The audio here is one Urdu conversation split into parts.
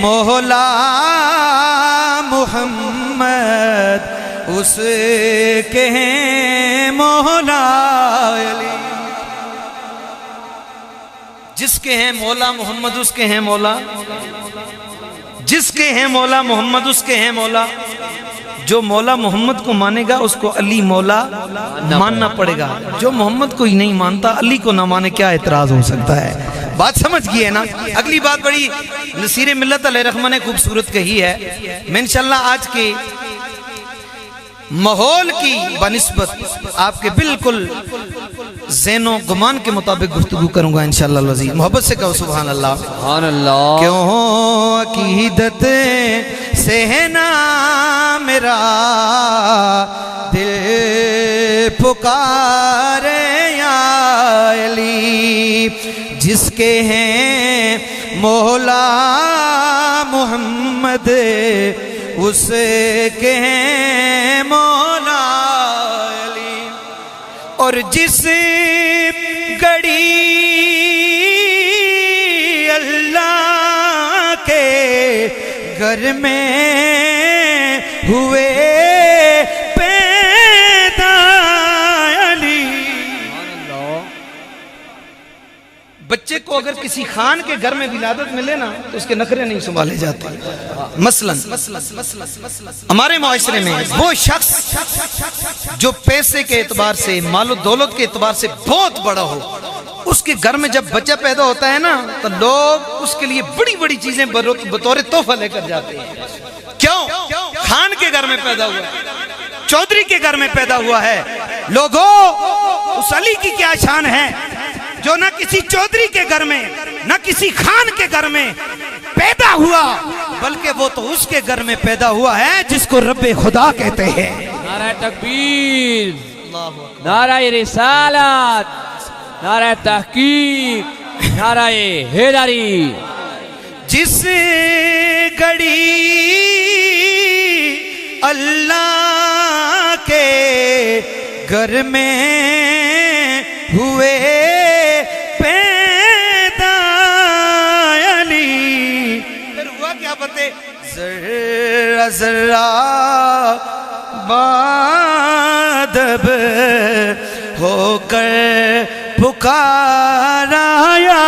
مولا محمد اس کے ہیں مولا علی. جس کے ہیں مولا محمد اس کے ہیں مولا، جس کے ہیں مولا محمد اس کے ہیں مولا. جو مولا محمد کو مانے گا اس کو علی مولا ماننا پڑے گا. جو محمد کو ہی نہیں مانتا علی کو نہ مانے کیا اعتراض ہو سکتا ہے؟ بات سمجھ گئی ہے نا؟ اگلی بات بڑی نصیر ملت علیہ رحمہ نے خوبصورت کہی ہے. میں انشاءاللہ آج کے ماحول کی بنسبت آپ کے بالکل ذہن و گمان کے مطابق گفتگو کروں گا انشاءاللہ العزیز. محبت سے کہو سبحان اللہ. سبحان اللہ. کیوں عقیدت سے ہے نا میرا دل پکارے یا علی. جس کے ہیں مولا محمد اس کے ہیں مولا علی. اور جس گھڑی اللہ کے گھر میں ہوئے پیدا علی. بچے کو اگر کسی خان کے گھر میں ولادت ملے نا تو اس کے نخرے نہیں سنبھالے جاتے. مثلا ہمارے معاشرے میں وہ شخص جو پیسے کے اعتبار سے مال و دولت کے اعتبار سے بہت بڑا ہو، اس کے گھر میں جب بچہ پیدا ہوتا ہے نا تو لوگ اس کے لیے بڑی بڑی چیزیں بطور تحفہ لے کر جاتے ہیں. کیوں؟ خان کے گھر میں پیدا ہوا ہے، چودھری کے گھر میں پیدا ہوا ہے. لوگوں اس علی کی کیا شان ہے جو نہ کسی چودھری کے گھر میں نہ کسی خان کے گھر میں پیدا ہوا، بلکہ وہ تو اس کے گھر میں پیدا ہوا ہے جس کو رب خدا کہتے ہیں. نعرہ تکبیر، نعرہ رسالت، نعرہ تحقیق، نعرہ حیدری. جس گھڑی اللہ کے گھر میں ہوئے پیدا علی. پھر ہوا کیا بتے؟ ذرہ ذرہ بادب ہو کر پکارا یا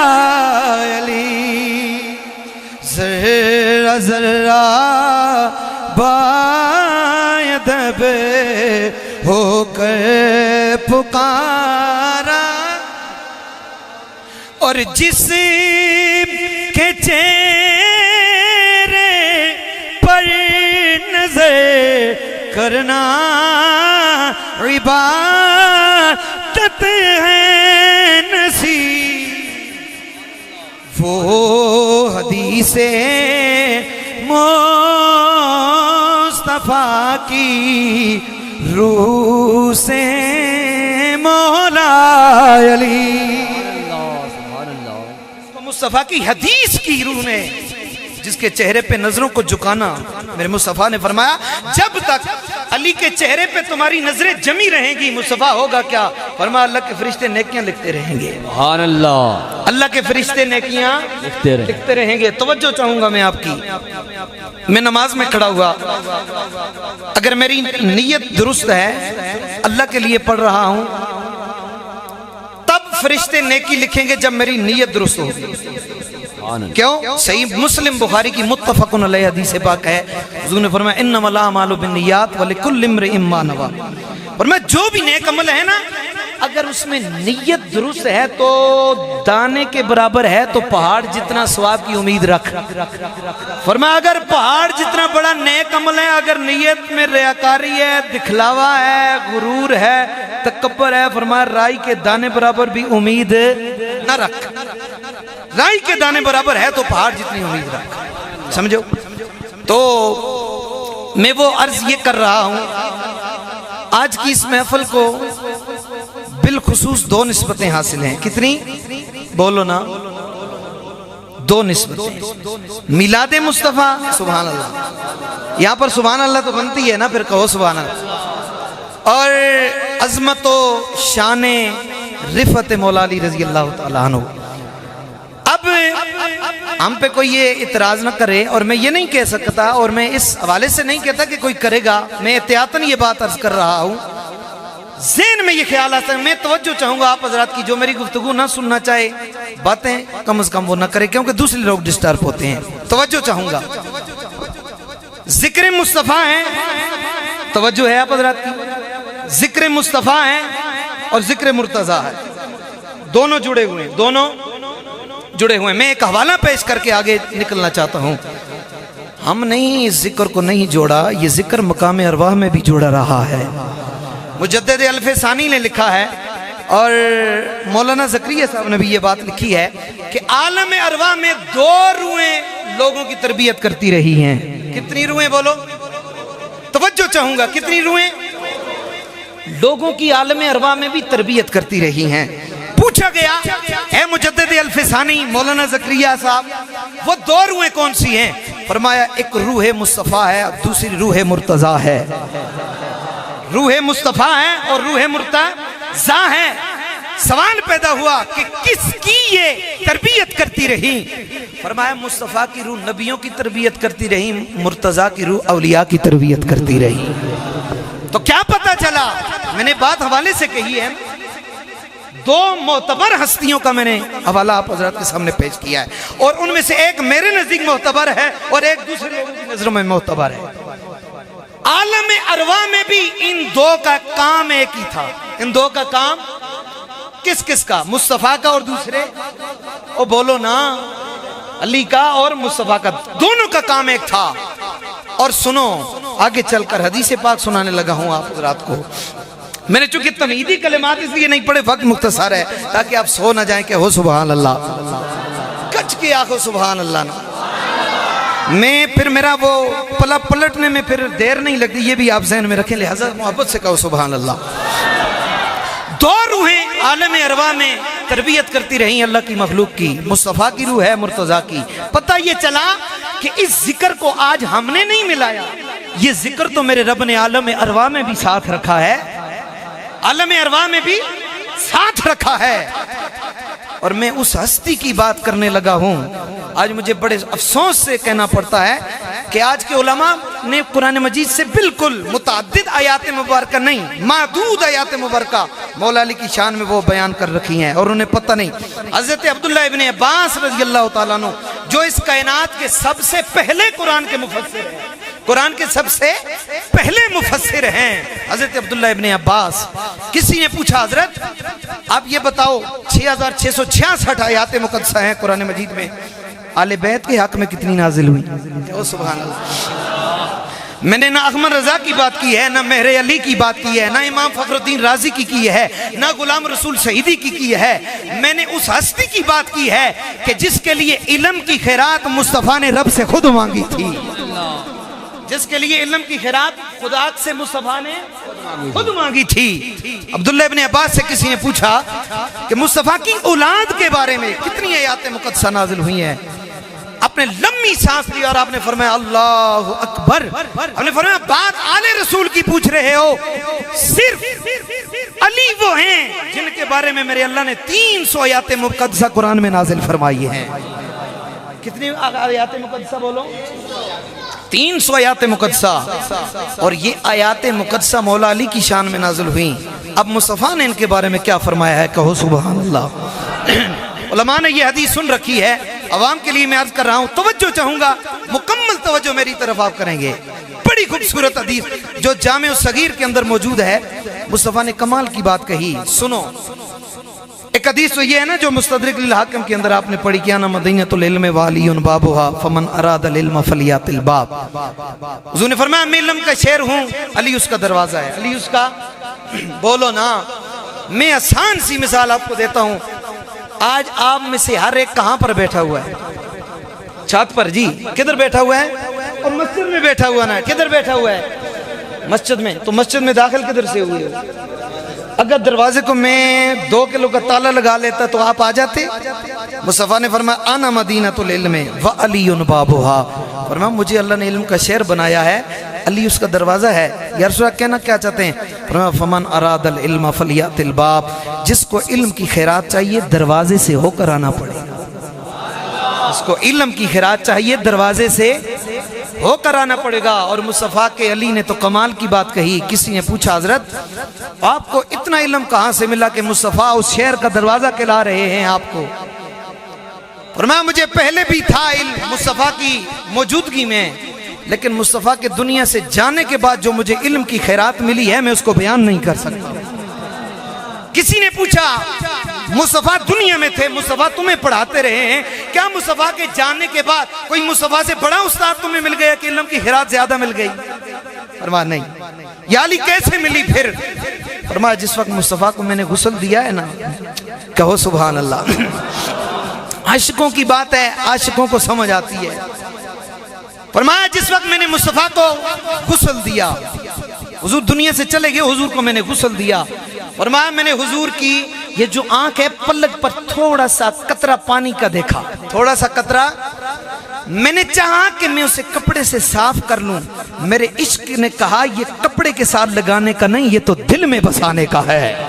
علی. ذرہ ذرہ بادب ہو کر پکارا. اور جس کے چہرے پر نظر کرنا عبادت ہے نصیب، وہ حدیث مصطفیٰ کی روح سے مولا علی. مصطفیٰ کی حدیث کی روح نے جس کے چہرے پہ نظروں کو جھکانا، میرے مصطفیٰ نے فرمایا جب تک علی کے چہرے پہ تمہاری نظریں جمی رہیں گی مصطفیٰ ہوگا کیا؟ فرمایا اللہ کے فرشتے نیکیاں لکھتے رہیں گے. سبحان اللہ. اللہ کے فرشتے نیکیاں لکھتے رہیں گے. توجہ چاہوں گا میں آپ کی. میں نماز میں کھڑا ہوا، اگر میری نیت درست ہے اللہ کے لیے پڑھ رہا ہوں تب فرشتے نیکی لکھیں گے جب میری نیت درست ہوگی. کیوں؟ صحیح مسلم بخاری کی متفق علیہ حدیث پاک ہے. حضور نے فرمایا انما الاعمال بالنیات ولکل امرئ ما نوی. فرمایا جو بھی نیک عمل ہے نا اگر اس میں نیت درست ہے تو دانے کے برابر ہے تو پہاڑ جتنا ثواب کی امید رکھ. فرمایا اگر پہاڑ جتنا بڑا نیک عمل ہے اگر نیت میں ریاکاری ہے، دکھلاوا ہے، غرور ہے، تکبر ہے، فرمایا رائی کے دانے برابر بھی امید نہ رکھ. رائی کے دانے برابر ہے تو پہاڑ جتنی امید رکھ. سمجھو؟ تو میں وہ عرض یہ کر رہا ہوں آج کی اس محفل کو بالخصوص دو نسبتیں حاصل ہیں. کتنی؟ بولو نا. دو نسبتیں. میلاد مصطفیٰ، سبحان اللہ. یہاں پر سبحان اللہ تو بنتی ہے نا، پھر کہو سبحان اللہ. اور عظمت و شان رفعت مولا علی رضی اللہ تعالیٰ عنہ. اب ہم پہ کوئی یہ اعتراض نہ کرے، اور میں یہ نہیں کہہ سکتا، اور میں اس حوالے سے نہیں کہتا کہ کوئی کرے گا، میں احتیاطاً یہ بات عرض کر رہا ہوں، ذہن میں یہ خیال آتا ہے، میں توجہ چاہوں گا آپ حضرات کی، جو میری گفتگو نہ سننا چاہے باتیں کم از کم وہ نہ کرے، کیونکہ دوسرے لوگ ڈسٹرب ہوتے ہیں، توجہ چاہوں گا۔ ذکر مصطفیٰ ہے، توجہ ہے آپ حضرات کی، ذکر مصطفیٰ ہے اور ذکر مرتضیٰ ہے، دونوں جڑے ہوئے ہیں، دونوں جڑے ہوئے ہیں۔ میں ایک حوالہ پیش کر کے آگے نکلنا چاہتا ہوں۔ ہم نہیں اس ذکر کو نہیں جوڑا، یہ ذکر مقام ارواح میں بھی جوڑا رہا ہے۔ مجدد الف ثانی نے لکھا ہے، اور مولانا زکریا صاحب نے بھی یہ بات لکھی ہے کہ عالم ارواح میں 2 روحیں لوگوں کی تربیت کرتی رہی ہیں۔ کتنی روحیں بولو؟ توجہ چاہوں گا، کتنی روحیں لوگوں کی عالم ارواح میں بھی تربیت کرتی رہی ہیں۔ پوچھا گیا، اے مجدد الف ثانی مولانا زکریا صاحب، وہ 2 روحیں کون سی ہیں؟ فرمایا ایک روح مصطفیٰ ہے اور دوسری روح مرتضیٰ ہے۔ روح مصطفیٰ ہے اور روح مرتضیٰ ہے۔ سوال پیدا ہوا کہ کس کی یہ تربیت کرتی رہی؟ فرمایا مصطفیٰ کی روح نبیوں کی تربیت کرتی رہی، مرتضیٰ کی روح اولیاء کی تربیت کرتی رہی۔ تو کیا پتا چلا؟ میں نے بات حوالے سے کہی ہے، 2 معتبر ہستیوں کا میں نے حوالہ آپ حضرات کے سامنے پیش کیا ہے، اور ان میں سے ایک میرے نزدیک معتبر ہے اور ایک دوسرے لوگوں کی نظروں میں معتبر ہے۔ عالم ارواح میں بھی ان 2 کا کام ایک ہی تھا۔ ان 2 کا کام کس کس کا؟ مصطفیٰ کا اور دوسرے، او بولو نا، علی کا اور مصطفیٰ کا، دونوں کا کام ایک تھا۔ اور سنو، آگے چل کر حدیث پاک سنانے لگا ہوں آپ حضرات کو۔ میں نے چونکہ تمہیدی کلمات اس لیے نہیں پڑھے، وقت مختصر ہے تاکہ آپ سو نہ جائیں کہ ہو سبحان اللہ، کچھ کی آنکھوں سبحان اللہ نہ، میں پھر میرا وہ پلٹنے میں پھر دیر نہیں لگتی، یہ بھی آپ ذہن میں رکھیں، لہذا محبت سے کہو سبحان اللہ۔ 2 روحیں عالم ارواح میں تربیت کرتی رہیں اللہ کی مخلوق کی، مصطفیٰ کی روح ہے، مرتضیٰ کی۔ پتہ یہ چلا کہ اس ذکر کو آج ہم نے نہیں ملایا، یہ ذکر تو میرے رب نے عالم ارواح میں بھی ساتھ رکھا ہے، عالم ارواح میں بھی ساتھ رکھا ہے۔ اور میں اس ہستی کی بات کرنے لگا ہوں۔ آج مجھے بڑے افسوس سے کہنا پڑتا ہے کہ آج کے علماء نے قرآن مجید سے بالکل متعدد آیات مبارکہ نہیں، محدود آیات مبارکہ مولا علی کی شان میں وہ بیان کر رکھی ہیں، اور انہیں پتہ نہیں۔ حضرت عبداللہ ابن عباس رضی اللہ تعالیٰ عنہ، جو اس کائنات کے سب سے پہلے قرآن کے مفسر ہیں، قرآن کے سب سے پہلے مفسر ہیں حضرت عبداللہ ابن عباس، کسی نے پوچھا حضرت آپ یہ بتاؤ 6666 آیات مقدسہ ہیں قرآن مجید میں، آل بیت کے حق میں کتنی نازل ہوئی؟ سبحان اللہ۔ میں نے نہ احمد رضا کی بات کی ہے، نہ مہر علی کی بات کی ہے، نہ امام فخر الدین رازی کی ہے، نہ غلام رسول شہیدی کی ہے، میں نے اس ہستی کی بات کی ہے کہ جس کے لیے علم کی خیرات مصطفیٰ نے رب سے خود مانگی تھی، جس کے لیے علم کی خیرات خدا سے مصطفیٰ نے خود مانگی تھی۔ عبداللہ ابن عباس سے کسی نے پوچھا کہ مصطفیٰ کی اولاد کے بارے میں کتنی آیات مقدسہ نازل ہوئی ہیں؟ آپ نے لمبی سانس لی اور آپ نے فرمایا اللہ اکبر، آپ نے فرمایا بات آل رسول کی پوچھ رہے ہو، صرف علی وہ ہیں جن کے بارے میں میرے اللہ نے 300 آیات مقدسہ قرآن میں نازل فرمائی ہیں۔ کتنی آیات مقدسہ بولو؟ 300 آیات مقدسہ، اور یہ آیات مقدسہ مولا علی کی شان میں نازل ہوئیں۔ اب مصطفیٰ نے ان کے بارے میں کیا فرمایا ہے؟ کہو سبحان اللہ۔ علماء نے یہ حدیث سن رکھی ہے، عوام کے لیے میں عرض کر رہا ہوں، توجہ چاہوں گا، مکمل توجہ میری طرف آپ کریں گے۔ بڑی خوبصورت حدیث جو جامع الصغیر کے اندر موجود ہے، مصطفیٰ نے کمال کی بات کہی، سنو۔ ایک حدیث تو یہ ہے نا جو مستدرک للحاکم کے اندر آپ نے پڑھی کہ انا مدینۃ العلم والی بابھا فمن اراد العلم فلیات الباب۔ حضور نے فرمایا میں علم کا شہر ہوں، علی اس کا دروازہ ہے، علی اس کا، بولو نا۔ میں آسان سی مثال آپ کو دیتا ہوں، آج آپ میں سے ہر ایک کہاں پر بیٹھا ہوا ہے؟ چھت پر، جی کدھر بیٹھا ہوا ہے؟ اور مسجد میں بیٹھا ہوا نا، کدھر بیٹھا ہوا ہے؟ مسجد میں۔ تو مسجد میں داخل کدھر سے ہوئے ہو؟ اگر دروازے کو میں 2 کلو کا تالا لگا لیتا تو آپ آ جاتے؟ مصطفیٰ نے فرمایا انا مدینۃ العلم وعلی بابھا، فرمایا مجھے اللہ نے علم کا شہر بنایا ہے، علی اس کا دروازہ ہے۔ یا رسول اللہ کہنا کیا چاہتے ہیں؟ فرمایا فمن اراد العلم فلیات الباب، جس کو علم کی خیرات چاہیے دروازے سے ہو کر آنا پڑے گا۔ اس کو علم کی خیرات چاہیے، دروازے سے ہو کر آنا پڑے گا۔ اور مصطفیٰ کے علی نے تو کمال کی بات کہی، کسی نے پوچھا حضرت آپ کو اتنا علم کہاں سے ملا کہ مصطفیٰ اس شہر کا دروازہ کھلا رہے ہیں آپ کو؟ فرمایا مجھے پہلے بھی تھا علم مصطفیٰ کی موجودگی میں، لیکن مصطفیٰ کے دنیا سے جانے کے بعد جو مجھے علم کی خیرات ملی ہے میں اس کو بیان نہیں کر سکتا۔ کسی نے پوچھا مصطفیٰ دنیا میں تھے، مصطفیٰ تمہیں پڑھاتے رہے ہیں، کیا مصطفیٰ کے جانے کے بعد کوئی مصطفیٰ سے بڑا استاد تمہیں مل گیا کہ علم کی خیرات زیادہ مل گئی؟ فرمایا نہیں۔ یا علی کیسے ملی پھر؟ فرمایا جس وقت مصطفیٰ کو میں نے غسل دیا ہے نا، کہو سبحان اللہ۔ عاشقوں کی بات ہے، عاشقوں کو سمجھ آتی ہے۔ فرمایا جس وقت میں نے مصطفیٰ کو غسل دیا، حضور دنیا سے چلے گئے، حضور کو میں نے غسل دیا۔ فرمایا میں نے حضور کی یہ جو آنکھ ہے پلک پر تھوڑا سا قطرہ پانی کا دیکھا، تھوڑا سا قطرہ، میں نے چاہا کہ میں اسے کپڑے سے صاف کر لوں، میرے عشق نے کہا یہ کپڑے کے ساتھ لگانے کا نہیں، یہ تو دل میں بسانے کا ہے۔